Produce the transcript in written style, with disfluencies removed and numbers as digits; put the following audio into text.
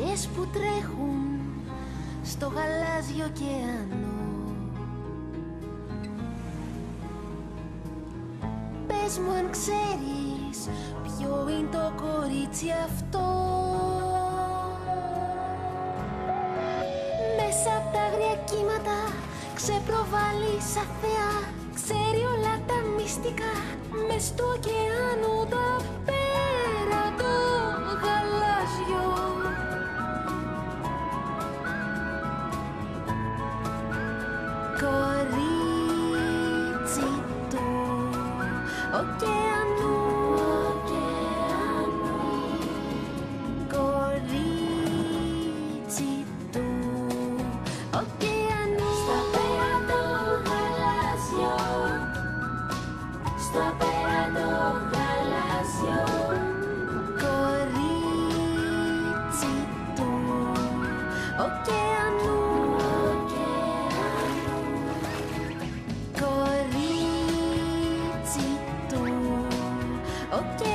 Ελιές που τρέχουν στο γαλάζιο ωκεανό. Πες μου αν ξέρεις ποιο είναι το κορίτσι αυτό. Μέσα απ' τα αγρία κύματα ξεπροβάλλει σαν θεά. Ξέρει όλα τα μυστικά μες στο ωκεάνο τα πέρα το γαλάζιο. Κορίτσι του ωκεανού. Κορίτσι του ωκεανού. Στα πέρα το γαλάζιο. Στα πέρα το γαλάζιο. Κορίτσι του ωκεανού. Κορίτσι του ωκεανού.